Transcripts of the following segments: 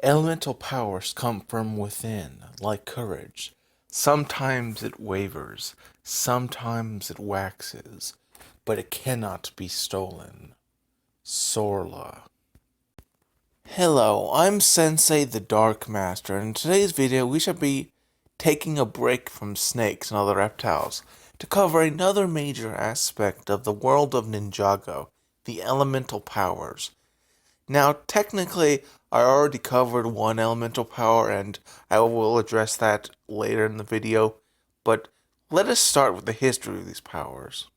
Elemental powers come from within, like courage. Sometimes it wavers, sometimes it waxes, but it cannot be stolen. Sorla. Hello, I'm Sensei the Dark Master, and in today's video we shall be taking a break from snakes and other reptiles to cover another major aspect of the world of Ninjago, the elemental powers. Now, technically, I already covered one elemental power, and I will address that later in the video, but let us start with the history of these powers.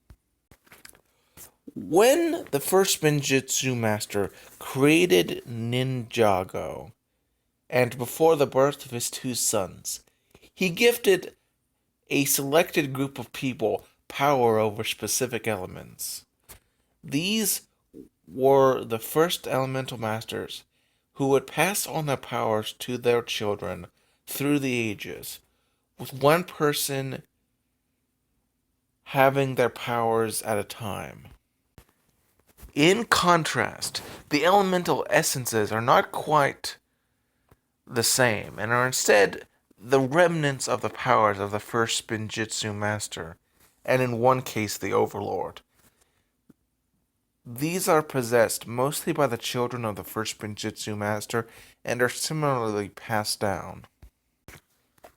When the first Ninjutsu master created Ninjago, and before the birth of his two sons, he gifted a selected group of people power over specific elements. These were the first elemental masters who would pass on their powers to their children through the ages, with one person having their powers at a time. In contrast, the elemental essences are not quite the same and are instead the remnants of the powers of the first Spinjitzu master, and in one case the overlord. These are possessed mostly by the children of the first Spinjitzu master and are similarly passed down.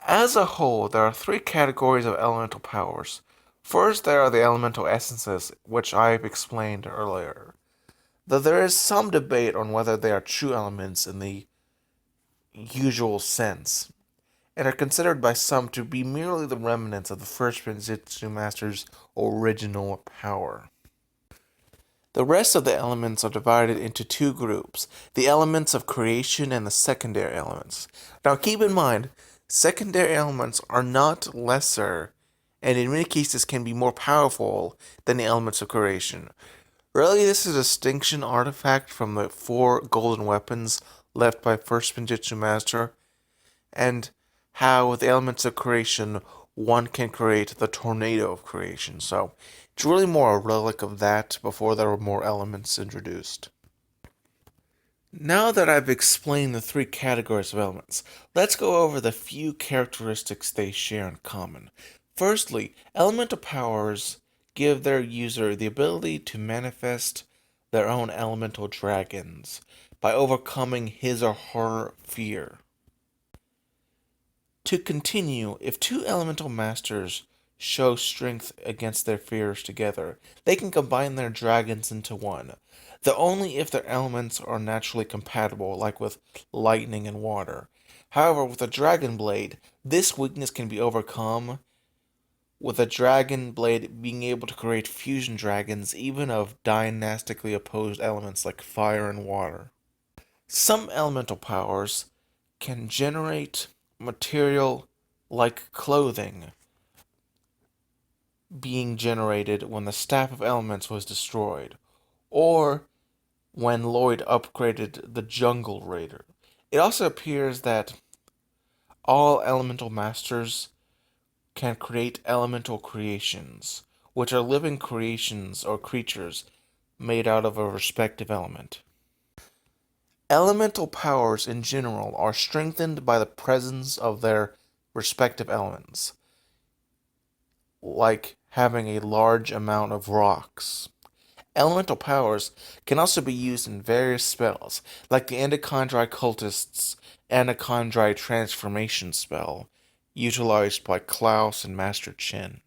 As a whole, there are three categories of elemental powers. First, there are the elemental essences, which I've explained earlier, though there is some debate on whether they are true elements in the usual sense, and are considered by some to be merely the remnants of the first Spinjitzu master's original power. The rest of the elements are divided into two groups, the elements of creation and the secondary elements. Now keep in mind, secondary elements are not lesser, and in many cases can be more powerful than the elements of creation. Really, this is a distinction artifact from the 4 golden weapons left by first Spinjitzu master, and how with the elements of creation, one can create the tornado of creation. So it's really more a relic of that before there were more elements introduced. Now that I've explained the three categories of elements, let's go over the few characteristics they share in common. Firstly, elemental powers give their user the ability to manifest their own elemental dragons by overcoming his or her fear. To continue, if two elemental masters show strength against their fears together, they can combine their dragons into one, though only if their elements are naturally compatible, like with lightning and water. However, with a dragon blade, this weakness can be overcome, with a dragon blade being able to create fusion dragons even of dynastically opposed elements like fire and water. Some elemental powers can generate material like clothing being generated when the Staff of Elements was destroyed, or when Lloyd upgraded the Jungle Raider. It also appears that all elemental masters can create elemental creations, which are living creations or creatures made out of a respective element. Elemental powers in general are strengthened by the presence of their respective elements, like having a large amount of rocks. Elemental powers can also be used in various spells, like the Antichondrite Cultist's Antichondrite Transformation spell, utilized by Klaus and Master Chen.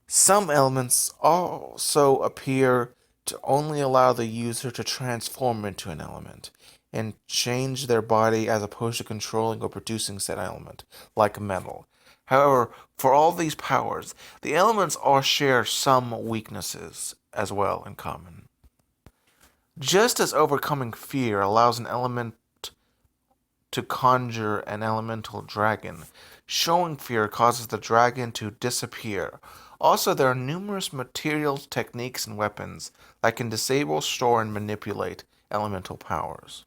Some elements also appear to only allow the user to transform into an element and change their body as opposed to controlling or producing said element, like metal. However, for all these powers, the elements all share some weaknesses as well in common. Just as overcoming fear allows an element to conjure an elemental dragon, showing fear causes the dragon to disappear. Also, there are numerous materials, techniques, and weapons that can disable, store, and manipulate elemental powers.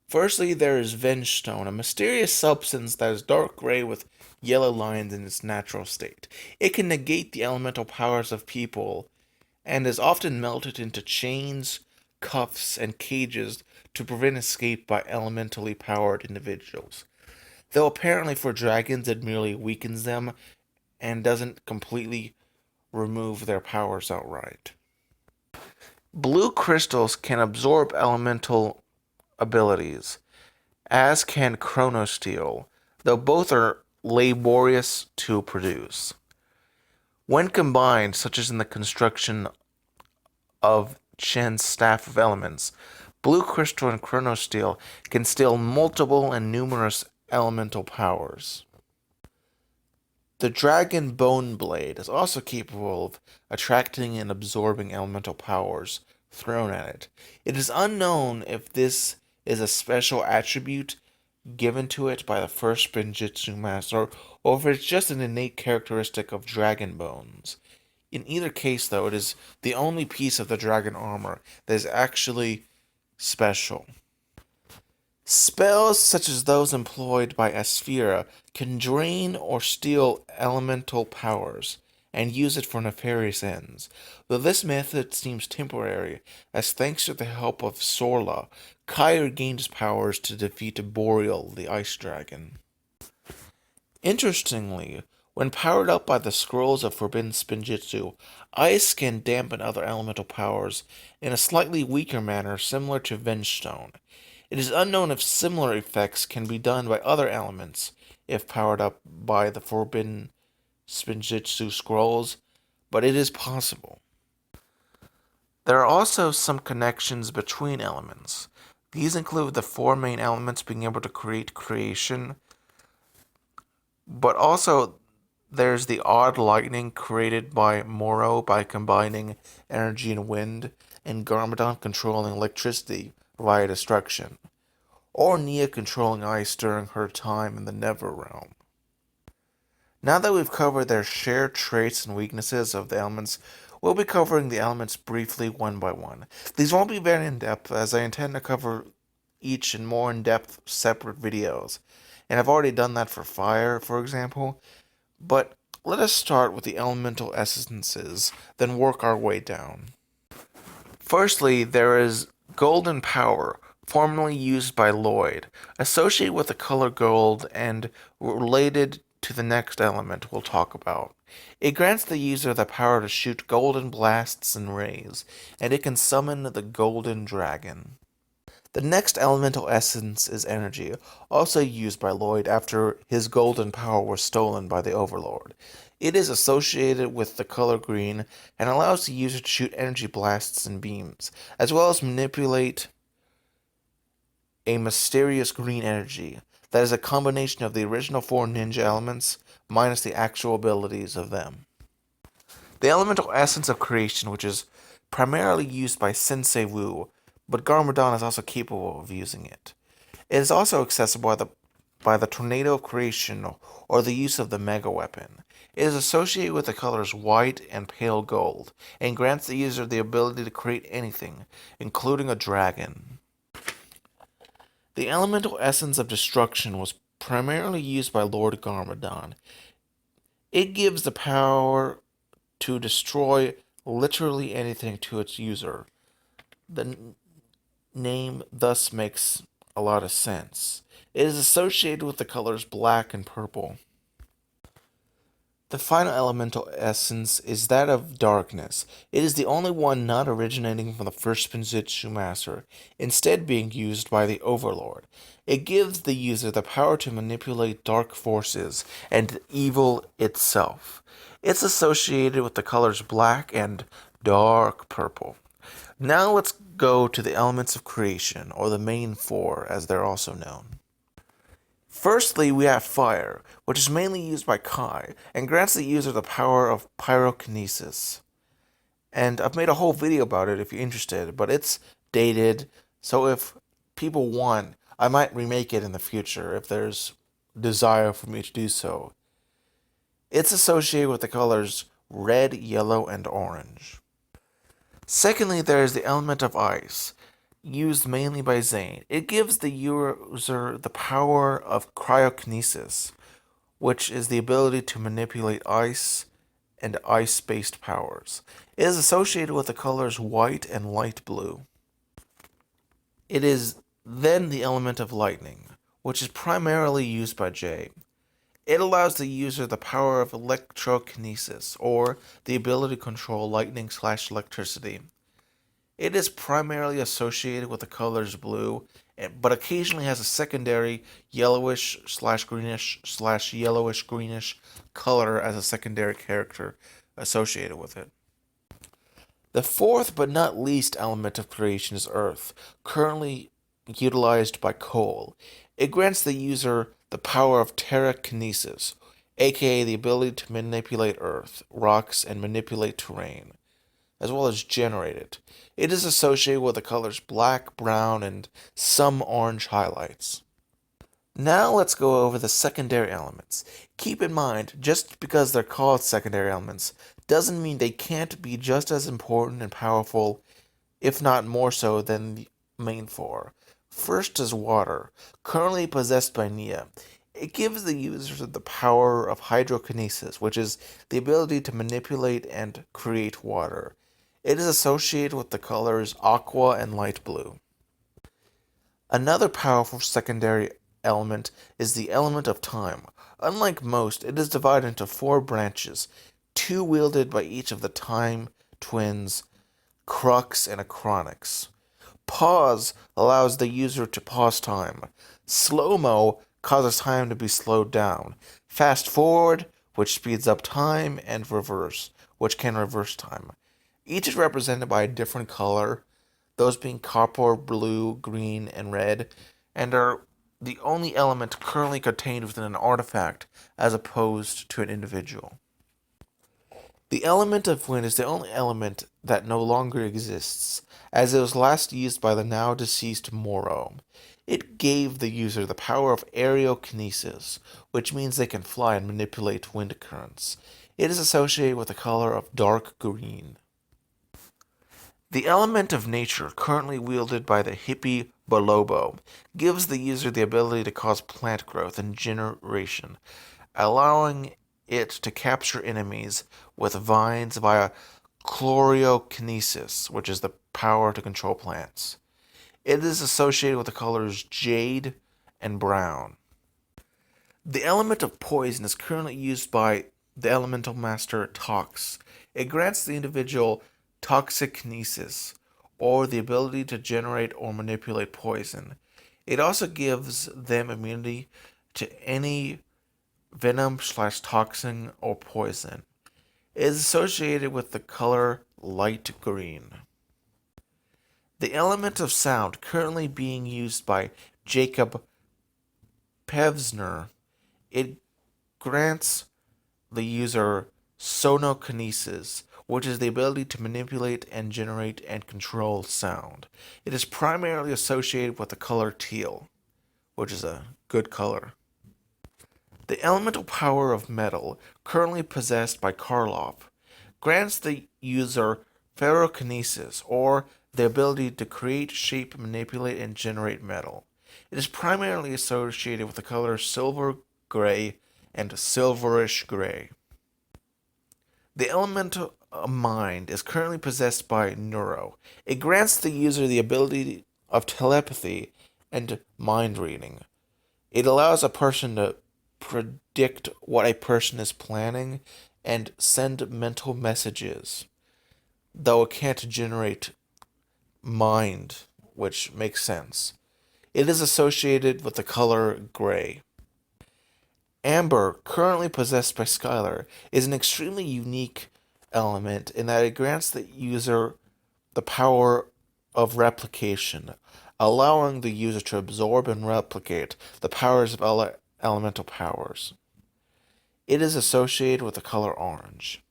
Firstly, there is Vengestone, a mysterious substance that is dark gray with yellow lines in its natural state. It can negate the elemental powers of people, and is often melted into chains, cuffs, and cages to prevent escape by elementally powered individuals. Though apparently for dragons it merely weakens them and doesn't completely remove their powers outright. Blue crystals can absorb elemental abilities, as can chronosteel, though both are laborious to produce. When combined, such as in the construction of Chen's Staff of Elements, blue crystal and chronosteel can steal multiple and numerous elemental powers. The dragon bone blade is also capable of attracting and absorbing elemental powers thrown at it. It is unknown if this is a special attribute given to it by the first Spinjitzu master, or if it's just an innate characteristic of dragon bones. In either case, though, it is the only piece of the dragon armor that is actually special. Spells such as those employed by Asphira can drain or steal elemental powers and use it for nefarious ends, though this method seems temporary, as thanks to the help of Sorla, Kai regains powers to defeat Boreal, the ice dragon. Interestingly, when powered up by the scrolls of Forbidden Spinjitzu, ice can dampen other elemental powers in a slightly weaker manner similar to Vengestone. It is unknown if similar effects can be done by other elements if powered up by the Forbidden Spinjitzu scrolls, but it is possible. There are also some connections between elements. These include the four main elements being able to create creation, but also there's the odd lightning created by Moro by combining energy and wind, and Garmadon controlling electricity via destruction, or Nia controlling ice during her time in the Never Realm. Now that we've covered their shared traits and weaknesses of the elements, we'll be covering the elements briefly one by one. These won't be very in-depth, as I intend to cover each in more in-depth separate videos, and I've already done that for fire, for example, but let us start with the elemental essences, then work our way down. Firstly, there is golden power, formerly used by Lloyd, associated with the color gold and related to the next element we'll talk about. It grants the user the power to shoot golden blasts and rays, and it can summon the golden dragon. The next elemental essence is energy, also used by Lloyd after his golden power was stolen by the Overlord. It is associated with the color green and allows the user to shoot energy blasts and beams, as well as manipulate a mysterious green energy that is a combination of the original four ninja elements minus the actual abilities of them. The elemental essence of creation, which is primarily used by Sensei Wu, but Garmadon is also capable of using it. It is also accessible by the Tornado of Creation or the use of the Mega Weapon. It is associated with the colors white and pale gold, and grants the user the ability to create anything, including a dragon. The elemental essence of destruction was primarily used by Lord Garmadon. It gives the power to destroy literally anything to its user. The name thus makes a lot of sense. It is associated with the colors black and purple. The final elemental essence is that of darkness. It is the only one not originating from the first Spinjitzu Master, instead being used by the Overlord. It gives the user the power to manipulate dark forces and evil itself. It's associated with the colors black and dark purple. Now let's go to the elements of creation, or the main four as they're also known. Firstly, we have fire, which is mainly used by Kai, and grants the user the power of pyrokinesis. And I've made a whole video about it if you're interested, but it's dated, so if people want, I might remake it in the future if there's desire for me to do so. It's associated with the colors red, yellow, and orange. Secondly, there is the element of ice, used mainly by Zane. It gives the user the power of cryokinesis, which is the ability to manipulate ice and ice-based powers. It is associated with the colors white and light blue. It is Then the element of lightning, which is primarily used by J. It allows the user the power of electrokinesis, or the ability to control lightning/electricity. It is primarily associated with the colors blue, but occasionally has a secondary yellowish/greenish/yellowish-greenish color as a secondary character associated with it. The fourth but not least element of creation is earth, currently utilized by coal. It grants the user the power of terrakinesis, aka the ability to manipulate earth, rocks, and manipulate terrain, as well as generate it. It is associated with the colors black, brown, and some orange highlights. Now let's go over the secondary elements. Keep in mind, just because they're called secondary elements doesn't mean they can't be just as important and powerful, if not more so, than the main four. First is water, currently possessed by Nia. It gives the user the power of hydrokinesis, which is the ability to manipulate and create water. It is associated with the colors aqua and light blue. Another powerful secondary element is the element of time. Unlike most, it is divided into four branches, two wielded by each of the time twins, Crux and Acronyx. Pause allows the user to pause time. Slow-mo causes time to be slowed down. Fast forward, which speeds up time, and reverse, which can reverse time. Each is represented by a different color, those being copper, blue, green, and red, and are the only element currently contained within an artifact as opposed to an individual. The element of wind is the only element that no longer exists, as it was last used by the now deceased Moro. It gave the user the power of aerokinesis, which means they can fly and manipulate wind currents. It is associated with the color of dark green. The element of nature, currently wielded by the hippie Bolobo, gives the user the ability to cause plant growth and generation, allowing it to capture enemies with vines via chloriokinesis, which is the power to control plants. It is associated with the colors jade and brown. The element of poison is currently used by the elemental master Tox. It grants the individual toxikinesis, or the ability to generate or manipulate poison. It also gives them immunity to any venom/toxin or poison. It is associated with the color light green. The element of sound, currently being used by Jacob Pevsner, it grants the user sonokinesis, which is the ability to manipulate and generate and control sound. It is primarily associated with the color teal, which is a good color. The elemental power of metal, currently possessed by Karlov, grants the user ferrokinesis, or the ability to create, shape, manipulate, and generate metal. It is primarily associated with the colors silver gray and silverish gray. The elemental mind is currently possessed by Neuro. It grants the user the ability of telepathy and mind reading. It allows a person to predict what a person is planning and send mental messages, though it can't generate mind, which makes sense. It is associated with the color gray. Amber, currently possessed by Skylar, is an extremely unique element in that it grants the user the power of replication, allowing the user to absorb and replicate the powers of elemental powers. It is associated with the color orange.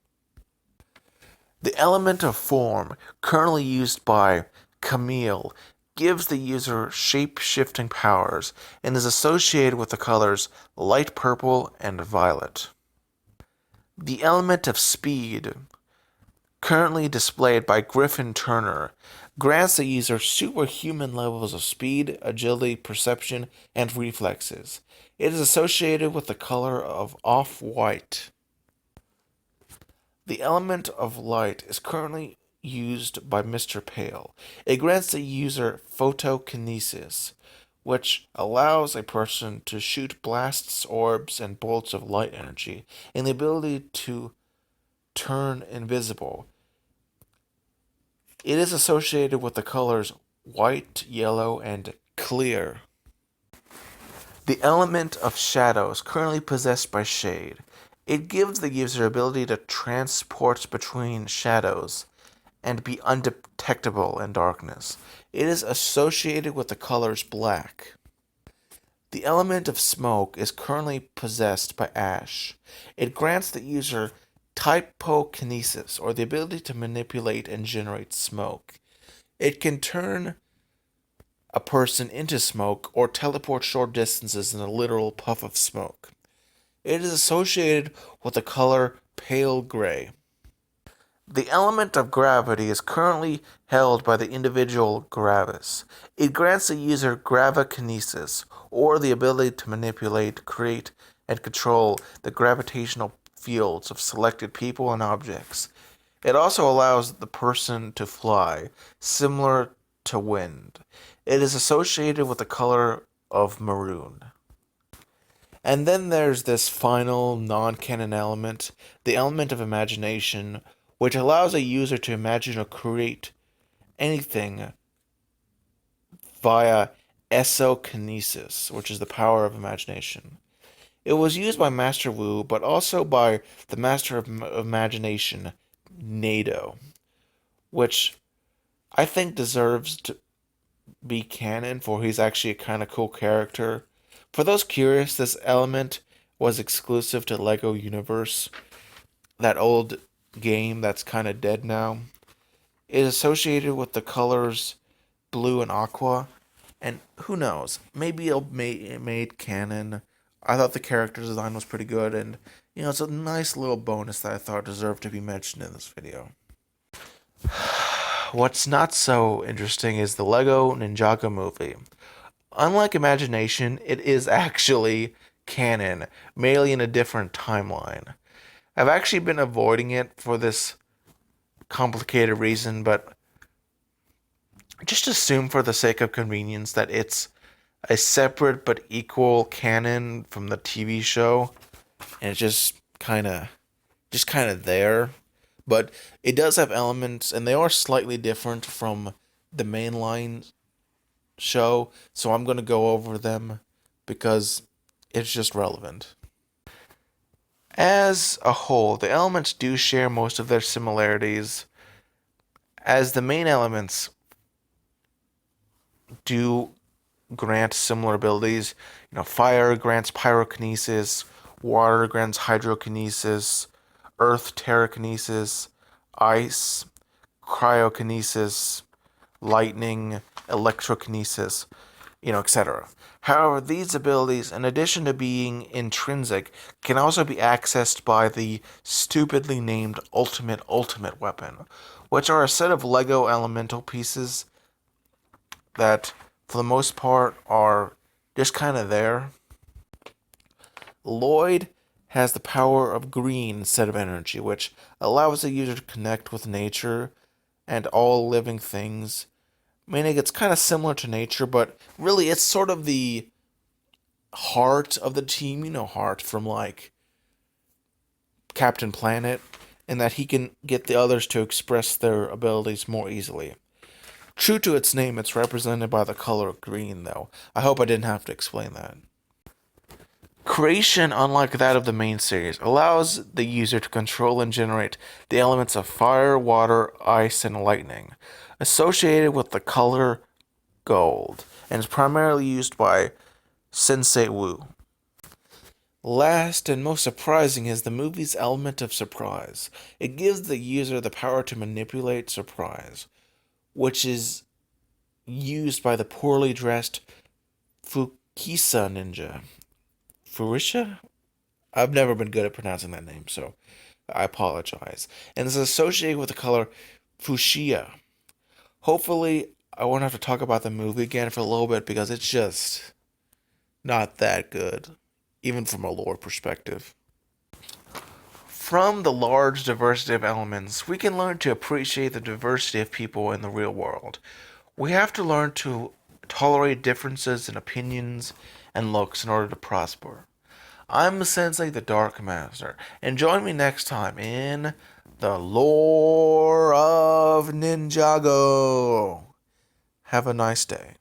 The element of form, currently used by Camille, gives the user shape-shifting powers and is associated with the colors light purple and violet. The element of speed, currently displayed by Griffin Turner, grants the user superhuman levels of speed, agility, perception, and reflexes. It is associated with the color of off-white. The element of light is currently used by Mr. Pale. It grants the user photokinesis, which allows a person to shoot blasts, orbs, and bolts of light energy, and the ability to turn invisible. It is associated with the colors white, yellow, and clear. The element of shadow is currently possessed by shade. It gives the user ability to transport between shadows and be undetectable in darkness. It is associated with the colors black. The element of smoke is currently possessed by ash. It grants the user typokinesis, or the ability to manipulate and generate smoke. It can turn a person into smoke or teleport short distances in a literal puff of smoke. It is associated with the color pale gray. The element of gravity is currently held by the individual gravis. It grants the user gravikinesis, or the ability to manipulate, create, and control the gravitational fields of selected people and objects. It also allows the person to fly, similar to wind. It is associated with the color of maroon. And then there's this final non-canon element, the element of imagination, which allows a user to imagine or create anything via essokinesis, which is the power of imagination. It was used by Master Wu, but also by the Master of Imagination, Nado, which I think deserves to be canon, for he's actually a kind of cool character. For those curious, this element was exclusive to LEGO Universe, that old game that's kind of dead now. It is associated with the colors blue and aqua, and who knows, maybe it'll made canon. I thought the character design was pretty good, and it's a nice little bonus that I thought deserved to be mentioned in this video. What's not so interesting is the LEGO Ninjago movie. Unlike Imagination, it is actually canon, merely in a different timeline. I've actually been avoiding it for this complicated reason, but just assume for the sake of convenience that it's a separate but equal canon from the TV show, and it's just kind of there. But it does have elements, and they are slightly different from the mainline show, so I'm going to go over them because it's just relevant. As a whole, the elements do share most of their similarities, as the main elements do grant similar abilities. Fire grants pyrokinesis, water grants hydrokinesis, earth pterokinesis, ice cryokinesis, lightning electrokinesis, etc. However, these abilities, in addition to being intrinsic, can also be accessed by the stupidly named ultimate weapon, which are a set of LEGO elemental pieces that, for the most part, are just kind of there. Lloyd has the power of green instead of energy, which allows the user to connect with nature and all living things. Meaning it's kind of similar to nature, but really it's sort of the heart of the team. Heart from like Captain Planet, and that he can get the others to express their abilities more easily. True to its name, it's represented by the color green, though. I hope I didn't have to explain that. Creation, unlike that of the main series, allows the user to control and generate the elements of fire, water, ice, and lightning, associated with the color gold, and is primarily used by Sensei Wu. Last and most surprising is the movie's element of surprise. It gives the user the power to manipulate surprise, which is used by the poorly dressed Fukisa ninja. Furisha? I've never been good at pronouncing that name, so I apologize. And is associated with the color fuchsia. Hopefully, I won't have to talk about the movie again for a little bit because it's just not that good, even from a lore perspective. From the large diversity of elements, we can learn to appreciate the diversity of people in the real world. We have to learn to tolerate differences in opinions and looks in order to prosper. I'm Sensei the Dark Master, and join me next time in the lore of Ninjago. Have a nice day.